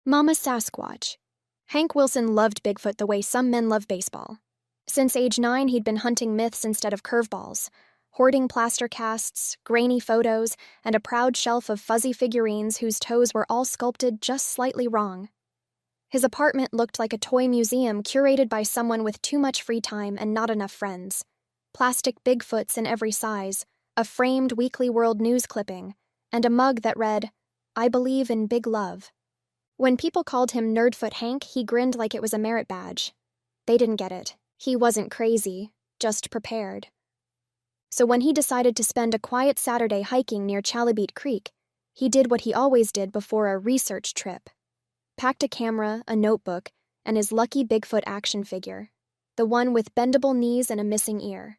Mama Sasquatch. Hank Wilson loved Bigfoot the way some men love baseball. Since age 9, he'd been hunting myths instead of curveballs, hoarding plaster casts, grainy photos, and a proud shelf of fuzzy figurines whose toes were all sculpted just slightly wrong. His apartment looked like a toy museum curated by someone with too much free time and not enough friends. Plastic Bigfoots in every size, a framed Weekly World News clipping, and a mug that read, "I believe in big love." When people called him Nerdfoot Hank, he grinned like it was a merit badge. They didn't get it. He wasn't crazy, just prepared. So when he decided to spend a quiet Saturday hiking near Chalabeat Creek, he did what he always did before a research trip. Packed a camera, a notebook, and his lucky Bigfoot action figure, the one with bendable knees and a missing ear.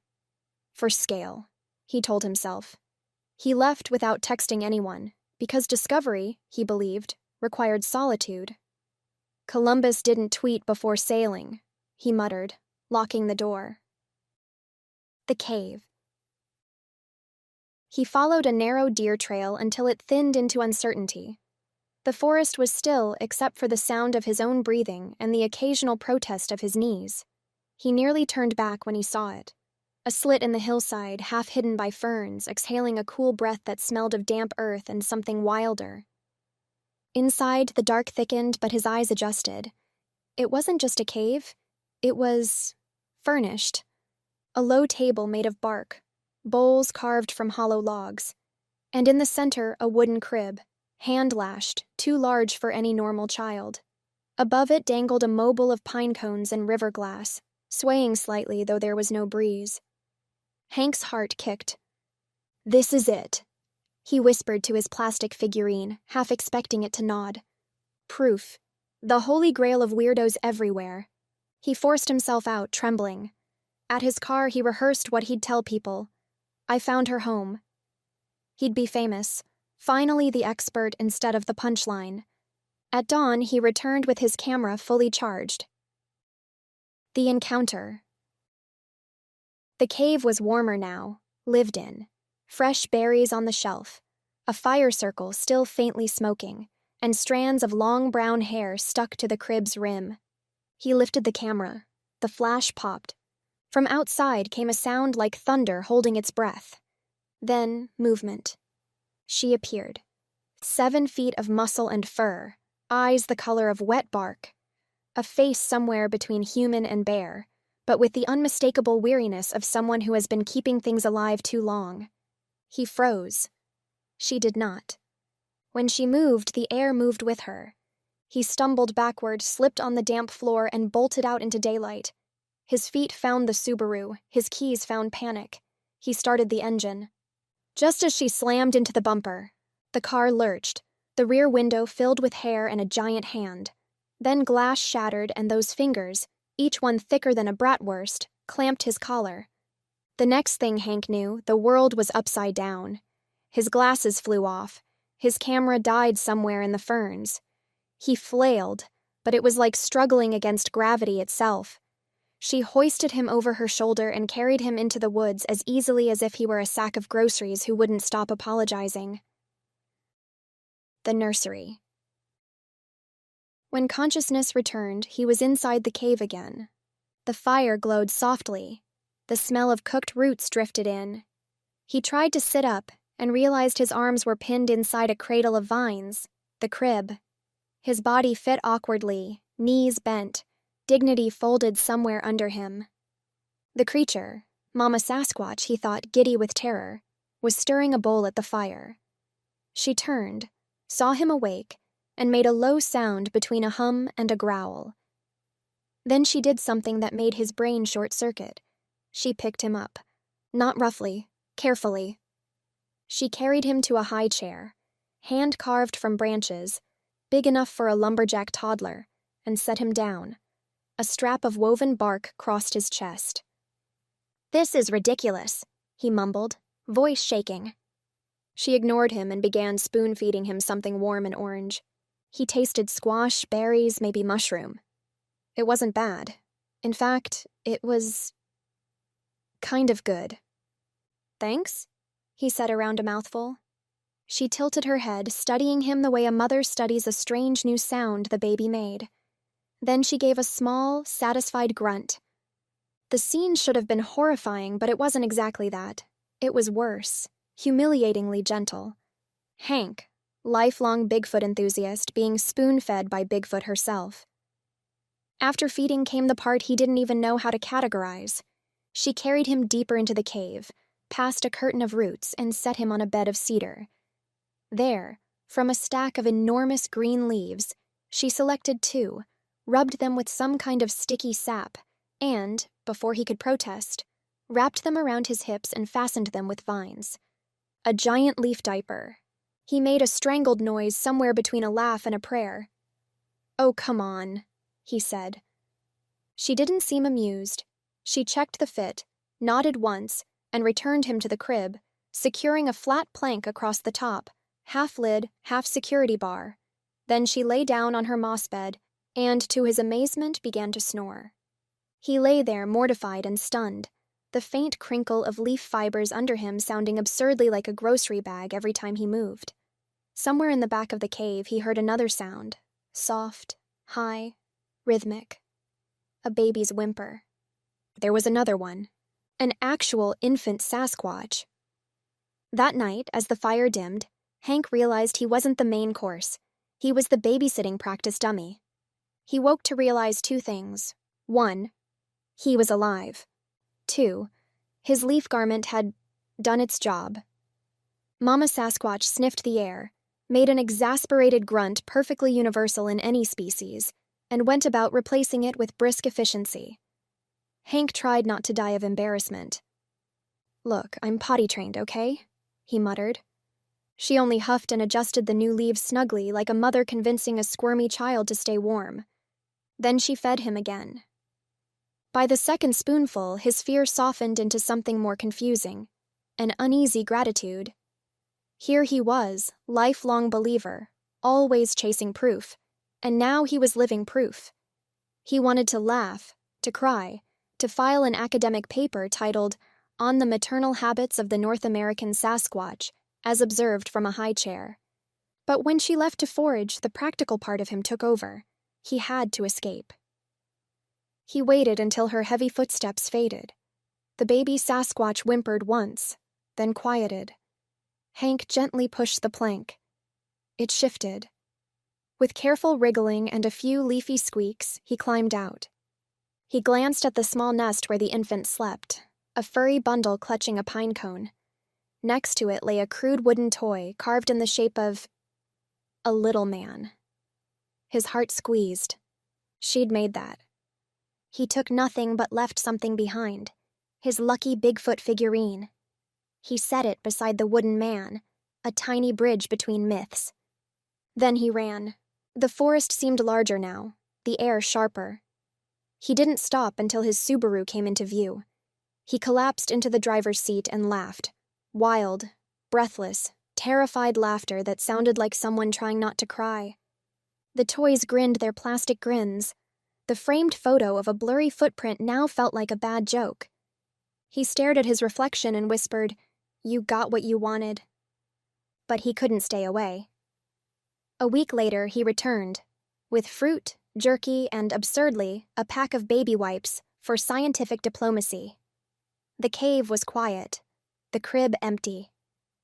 For scale, he told himself. He left without texting anyone, because discovery, he believed, required solitude. Columbus didn't tweet before sailing, he muttered, locking the door. The cave. He followed a narrow deer trail until it thinned into uncertainty. The forest was still except for the sound of his own breathing and the occasional protest of his knees. He nearly turned back when he saw it. A slit in the hillside, half hidden by ferns, exhaling a cool breath that smelled of damp earth and something wilder. Inside, the dark thickened, but his eyes adjusted. It wasn't just a cave. It was furnished. A low table made of bark, bowls carved from hollow logs, and in the center a wooden crib, hand-lashed, too large for any normal child. Above it dangled a mobile of pine cones and river glass, swaying slightly though there was no breeze. Hank's heart kicked. "This is it," he whispered to his plastic figurine, half expecting it to nod. Proof. The holy grail of weirdos everywhere. He forced himself out, trembling. At his car, he rehearsed what he'd tell people. "I found her home." He'd be famous. Finally the expert instead of the punchline. At dawn, he returned with his camera fully charged. The encounter. The cave was warmer now, lived in. Fresh berries on the shelf, a fire circle still faintly smoking, and strands of long brown hair stuck to the crib's rim. He lifted the camera. The flash popped. From outside came a sound like thunder holding its breath. Then movement. She appeared. 7 feet of muscle and fur, eyes the color of wet bark, a face somewhere between human and bear, but with the unmistakable weariness of someone who has been keeping things alive too long. He froze. She did not. When she moved, the air moved with her. He stumbled backward, slipped on the damp floor, and bolted out into daylight. His feet found the Subaru, his keys found panic. He started the engine. Just as she slammed into the bumper, the car lurched, the rear window filled with hair and a giant hand. Then glass shattered and those fingers, each one thicker than a bratwurst, clamped his collar. The next thing Hank knew, the world was upside down. His glasses flew off. His camera died somewhere in the ferns. He flailed, but it was like struggling against gravity itself. She hoisted him over her shoulder and carried him into the woods as easily as if he were a sack of groceries who wouldn't stop apologizing. The nursery. When consciousness returned, he was inside the cave again. The fire glowed softly. The smell of cooked roots drifted in. He tried to sit up and realized his arms were pinned inside a cradle of vines, the crib. His body fit awkwardly, knees bent, dignity folded somewhere under him. The creature, Mama Sasquatch, he thought, giddy with terror, was stirring a bowl at the fire. She turned, saw him awake, and made a low sound between a hum and a growl. Then she did something that made his brain short-circuit. She picked him up. Not roughly, carefully. She carried him to a high chair, hand-carved from branches, big enough for a lumberjack toddler, and set him down. A strap of woven bark crossed his chest. "This is ridiculous," he mumbled, voice shaking. She ignored him and began spoon-feeding him something warm and orange. He tasted squash, berries, maybe mushroom. It wasn't bad. In fact, it was kind of good. "Thanks," he said around a mouthful. She tilted her head, studying him the way a mother studies a strange new sound the baby made. Then she gave a small, satisfied grunt. The scene should have been horrifying, but it wasn't exactly that. It was worse, humiliatingly gentle. Hank, lifelong Bigfoot enthusiast, being spoon-fed by Bigfoot herself. After feeding came the part he didn't even know how to categorize. She carried him deeper into the cave, past a curtain of roots, and set him on a bed of cedar. There, from a stack of enormous green leaves, she selected 2, rubbed them with some kind of sticky sap, and, before he could protest, wrapped them around his hips and fastened them with vines. A giant leaf diaper. He made a strangled noise somewhere between a laugh and a prayer. "Oh, come on," he said. She didn't seem amused. She checked the fit, nodded once, and returned him to the crib, securing a flat plank across the top, half lid, half security bar. Then she lay down on her moss bed and, to his amazement, began to snore. He lay there, mortified and stunned, the faint crinkle of leaf fibers under him sounding absurdly like a grocery bag every time he moved. Somewhere in the back of the cave, he heard another sound, soft, high, rhythmic. A baby's whimper. There was another one, an actual infant Sasquatch. That night, as the fire dimmed, Hank realized he wasn't the main course. He was the babysitting practice dummy. He woke to realize 2 things. 1, he was alive. 2, his leaf garment had done its job. Mama Sasquatch sniffed the air, made an exasperated grunt perfectly universal in any species, and went about replacing it with brisk efficiency. Hank tried not to die of embarrassment. "Look, I'm potty trained, okay?" he muttered. She only huffed and adjusted the new leaves snugly like a mother convincing a squirmy child to stay warm. Then she fed him again. By the second spoonful, his fear softened into something more confusing, an uneasy gratitude. Here he was, lifelong believer, always chasing proof, and now he was living proof. He wanted to laugh, to cry, to file an academic paper titled "On the Maternal Habits of the North American Sasquatch, as Observed from a High Chair." But when she left to forage, the practical part of him took over. He had to escape. He waited until her heavy footsteps faded. The baby Sasquatch whimpered once, then quieted. Hank gently pushed the plank. It shifted. With careful wriggling and a few leafy squeaks, he climbed out. He glanced at the small nest where the infant slept, a furry bundle clutching a pine cone. Next to it lay a crude wooden toy carved in the shape of a little man. His heart squeezed. She'd made that. He took nothing but left something behind, his lucky Bigfoot figurine. He set it beside the wooden man, a tiny bridge between myths. Then he ran. The forest seemed larger now, the air sharper. He didn't stop until his Subaru came into view. He collapsed into the driver's seat and laughed. Wild, breathless, terrified laughter that sounded like someone trying not to cry. The toys grinned their plastic grins. The framed photo of a blurry footprint now felt like a bad joke. He stared at his reflection and whispered, "You got what you wanted." But he couldn't stay away. A week later, he returned, with fruit, jerky, and, absurdly, a pack of baby wipes for scientific diplomacy. The cave was quiet, the crib empty.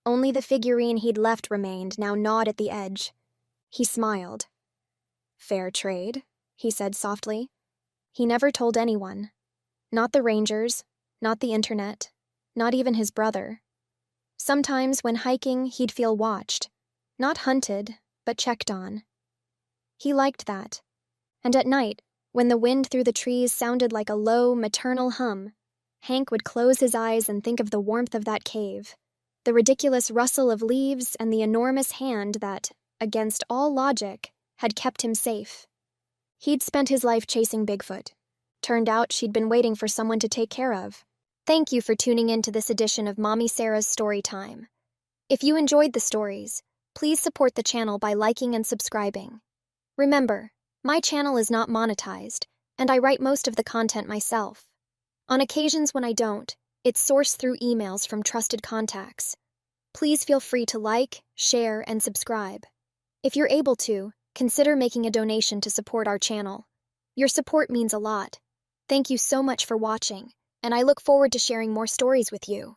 Only the figurine he'd left remained, now gnawed at the edge. He smiled. "Fair trade," he said softly. He never told anyone. Not the rangers, not the internet, not even his brother. Sometimes when hiking, he'd feel watched. Not hunted, but checked on. He liked that. And at night, when the wind through the trees sounded like a low, maternal hum, Hank would close his eyes and think of the warmth of that cave, the ridiculous rustle of leaves and the enormous hand that, against all logic, had kept him safe. He'd spent his life chasing Bigfoot. Turned out she'd been waiting for someone to take care of. Thank you for tuning in to this edition of Mommy Sarah's Story Time. If you enjoyed the stories, please support the channel by liking and subscribing. Remember, my channel is not monetized, and I write most of the content myself. On occasions when I don't, it's sourced through emails from trusted contacts. Please feel free to like, share, and subscribe. If you're able to, consider making a donation to support our channel. Your support means a lot. Thank you so much for watching, and I look forward to sharing more stories with you.